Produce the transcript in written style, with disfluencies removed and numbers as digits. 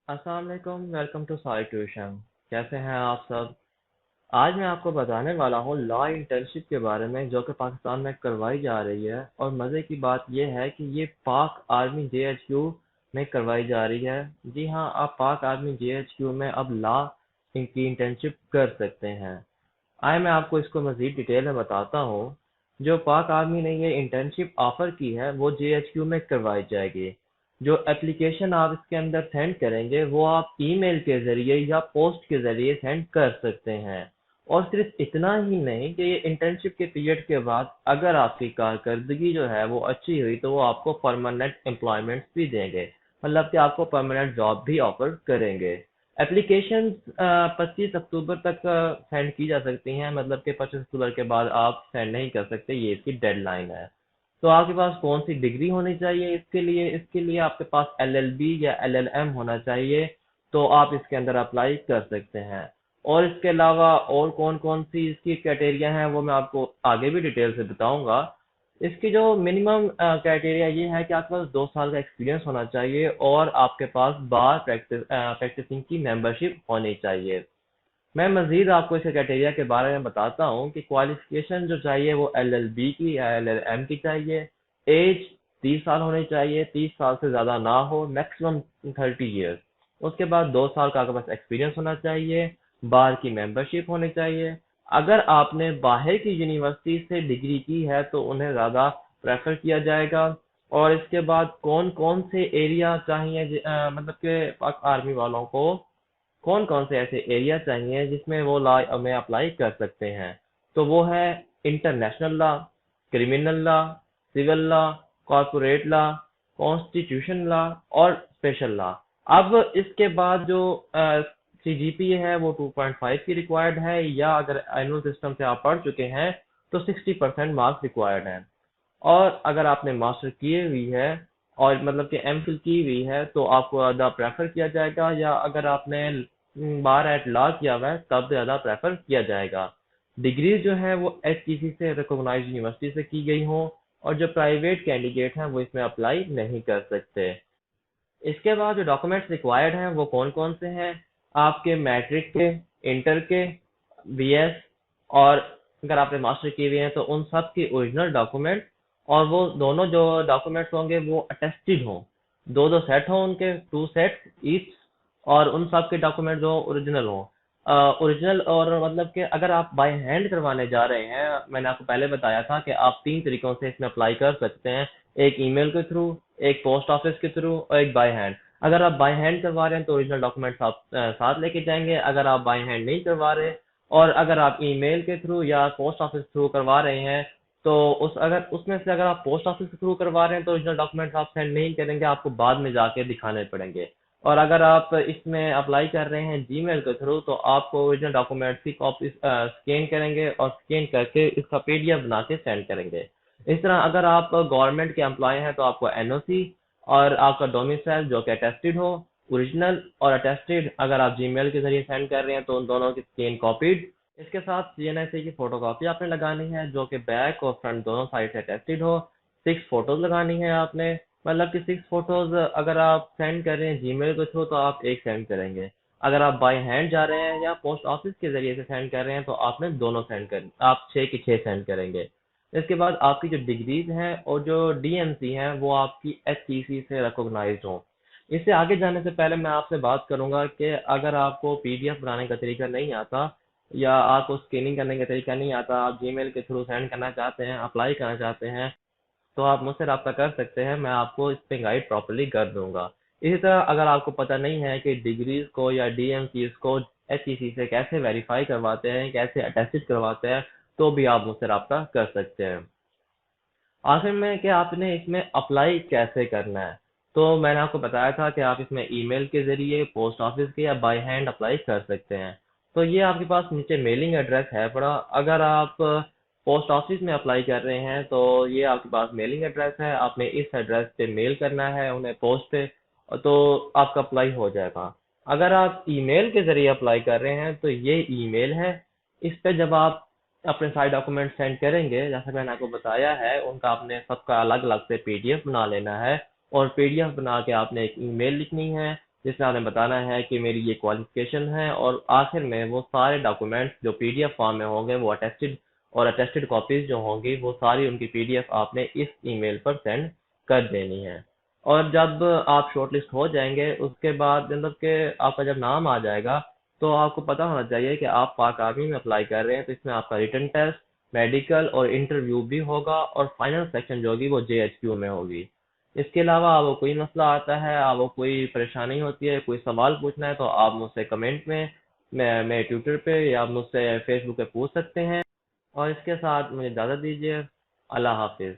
अस्सलाम वालेकुम, welcome to Sai tuition. कैसे हैं आप सब? आज मैं आपको बताने वाला हूँ लॉ इंटर्नशिप के बारे में जो कि पाकिस्तान में करवाई जा रही है। और मज़े की बात यह है कि ये पाक आर्मी जेएचक्यू में करवाई जा रही है। जी हाँ, आप पाक आर्मी जेएचक्यू में अब लॉ की इंटर्नशिप कर सकते हैं। आए मैं आपको इसको मज़ीद डिटेल में बताता हूँ। जो पाक आर्मी ने ये इंटर्नशिप ऑफर की है वो जेएचक्यू में करवाई जाएगी। जो एप्लीकेशन आप इसके अंदर सेंड करेंगे वो आप ईमेल के ज़रिए या पोस्ट के ज़रिए सेंड कर सकते हैं। और सिर्फ इतना ही नहीं कि ये इंटर्नशिप के पीरियड के बाद अगर आपकी कारकर्दगी जो है वो अच्छी हुई तो वो आपको परमानेंट एम्प्लॉयमेंट भी देंगे। मतलब कि आपको परमानेंट जॉब भी ऑफर करेंगे। एप्लीकेशन 25 अक्टूबर तक सेंड की जा सकती हैं। मतलब कि 25 अक्टूबर के बाद आप सेंड नहीं कर सकते, ये इसकी डेडलाइन है। तो आपके पास कौन सी डिग्री होनी चाहिए इसके लिए आपके पास एलएलबी या एलएलएम होना चाहिए। तो आप इसके अंदर अप्लाई कर सकते हैं। और इसके अलावा और कौन कौन सी इसकी क्राइटेरिया हैं वो मैं आपको आगे भी डिटेल से बताऊंगा। इसकी जो मिनिमम क्राइटेरिया ये है कि आपके पास 2 साल का एक्सपीरियंस होना चाहिए और आपके पास बार प्रैक्टिसिंग की मेंबरशिप होनी चाहिए। मैं मजीद आपको इसके क्राइटेरिया के बारे में बताता हूँ कि क्वालिफिकेशन जो चाहिए वो एलएलबी की या एलएलएम की चाहिए। एज 30 साल होनी चाहिए, 30 साल से ज़्यादा ना हो, मैक्सिमम 30 ईयर्स। उसके बाद 2 साल का आपके पास एक्सपीरियंस होना चाहिए। बार की मेंबरशिप होनी चाहिए। अगर आपने बाहर की यूनिवर्सिटी से डिग्री की है तो उन्हें ज़्यादा प्रेफर किया जाएगा। और इसके बाद कौन कौन से एरिया चाहिए मतलब कि आर्मी वालों को कौन कौन से ऐसे एरिया चाहिए जिसमें वो लॉ में अप्लाई कर सकते हैं। तो वो है international law, criminal law, civil law, corporate law, constitution law और स्पेशल लॉ। अब इसके बाद जो सीजीपीए है वो 2.5 की रिक्वायर्ड है, या अगर एनुअल सिस्टम से आप पढ़ चुके हैं तो 60% मार्क्स रिक्वायर्ड है। और अगर आपने मास्टर किए हुई है और मतलब कि एमफिल की हुई है तो आपको ज़्यादा प्रेफर किया जाएगा, या अगर आपने बार एट लॉ किया हुआ है तब ज़्यादा प्रेफर किया जाएगा। डिग्री जो है वो एचईसी से रिकॉग्नाइज्ड यूनिवर्सिटी से की गई हो। और जो प्राइवेट कैंडिडेट हैं वो इसमें अप्लाई नहीं कर सकते। इसके बाद जो डॉक्यूमेंट्स रिक्वायर्ड हैं वो कौन कौन से हैं? आपके मैट्रिक के, इंटर के, बीएस, और अगर आपने मास्टर किए हुए हैं तो उन सब के ओरिजिनल डॉक्यूमेंट। और वो दोनों जो डॉक्यूमेंट्स होंगे वो अटेस्टेड हों, दो दो सेट हों उनके, 2 सेट ईच। और उन सब के डॉक्यूमेंट जो ओरिजिनल हों। ओरिजिनल और मतलब कि अगर आप बाय हैंड करवाने जा रहे हैं, मैंने आपको पहले बताया था कि आप 3 तरीकों से इसमें अप्लाई कर सकते हैं। एक ईमेल के थ्रू, एक पोस्ट ऑफिस के थ्रू और एक बाय हैंड। अगर आप बाय हैंड करवा रहे हैं तो ओरिजिनल डॉक्यूमेंट्स आप साथ लेके जाएंगे। अगर आप बाय हैंड नहीं करवा रहे और अगर आप ईमेल के थ्रू या पोस्ट ऑफिस थ्रू करवा रहे हैं तो उस अगर उसमें से अगर आप पोस्ट ऑफिस के थ्रू करवा रहे हैं तो ओरिजिनल डॉक्यूमेंट्स आप सेंड नहीं करेंगे, आपको बाद में जाके दिखाने पड़ेंगे। और अगर आप इसमें अप्लाई कर रहे हैं जीमेल के थ्रू तो आपको ओरिजिनल डॉक्यूमेंट्स की कॉपी स्कैन करेंगे और स्कैन करके इसका पीडीएफ बना के सेंड करेंगे। इस तरह अगर आप गवर्नमेंट के एम्प्लॉय हैं तो आपको एनओसी और आपका डोमिसाइल जो कि अटेस्टेड हो, ओरिजिनल और अटेस्टेड अगर आप जीमेल के जरिए सेंड कर रहे हैं तो उन दोनों की स्कैन कॉपीड। इसके साथ सीएनएसए की फोटोकॉपी आपने लगानी है जो कि बैक और फ्रंट दोनों साइड से अटेस्टेड हो। 6 फोटोज लगानी है आपने। मतलब कि 6 फोटोज अगर आप सेंड कर रहे हैं जीमेल के थ्रू तो आप एक सेंड करेंगे। अगर आप बाय हैंड जा रहे हैं या पोस्ट ऑफिस के जरिए से सेंड कर रहे हैं तो आपने दोनों सेंड कर आप 6 की 6 सेंड करेंगे। इसके बाद आपकी जो डिग्रीज हैं और जो डीएमसी हैं वो आपकी एचईसी से रिकॉग्नाइज्ड हो। इससे आगे जाने से पहले मैं आपसे बात करूंगा कि अगर आपको पीडीएफ बनाने का तरीका नहीं आता या आपको स्कैनिंग करने का तरीका नहीं आता, आप जीमेल के थ्रू सेंड करना चाहते हैं, अप्लाई करना चाहते हैं, तो आप मुझसे रब्ता कर सकते हैं। मैं आपको इस पे गाइड प्रॉपर्ली कर दूंगा। इसी तरह अगर आपको पता नहीं है कि डिग्रीज को या डीएमसीज को एचईसी से कैसे वेरीफाई करवाते हैं, कैसे अटेस्टेड करवाते हैं, तो भी आप मुझसे रब्ता कर सकते हैं। आखिर में कि आपने इसमें अप्लाई कैसे करना है, तो मैंने आपको बताया था कि आप इसमें ईमेल के जरिए, पोस्ट ऑफिस के या बाय हैंड अप्लाई कर सकते हैं। तो ये आपके पास नीचे मेलिंग एड्रेस है पड़ा। अगर आप पोस्ट ऑफिस में अप्लाई कर रहे हैं तो ये आपके पास मेलिंग एड्रेस है, आपने इस एड्रेस पे मेल करना है उन्हें पोस्ट पे, तो आपका अप्लाई हो जाएगा। अगर आप ईमेल के जरिए अप्लाई कर रहे हैं तो ये ईमेल है। इस पे जब आप अपने सारे डॉक्यूमेंट सेंड करेंगे जैसे मैंने आपको बताया है, उनका आपने सबका अलग अलग से पीडीएफ बना लेना है। और पीडीएफ बना के आपने एक ईमेल लिखनी है जिसमें आपने बताना है कि मेरी ये क्वालिफिकेशन है, और आखिर में वो सारे डॉक्यूमेंट्स जो पीडीएफ फॉर्म में होंगे वो अटेस्टेड कॉपीज जो होंगी वो सारी उनकी पीडीएफ आपने इस ईमेल पर सेंड कर देनी है। और जब आप शॉर्टलिस्ट हो जाएंगे उसके बाद मतलब कि आपका जब नाम आ जाएगा, तो आपको पता होना चाहिए कि आप पाक आर्मी में अप्लाई कर रहे हैं, तो इसमें आपका रिटन टेस्ट, मेडिकल और इंटरव्यू भी होगा, और फाइनल सेक्शन जो होगी वो जेएचक्यू में होगी। इसके अलावा आपको कोई मसला आता है, आपको कोई परेशानी होती है, कोई सवाल पूछना है, तो आप मुझसे कमेंट में, मैं ट्विटर पे या मुझसे फेसबुक पे पूछ सकते हैं। और इसके साथ मुझे इजाज़त दीजिए। अल्लाह हाफिज़।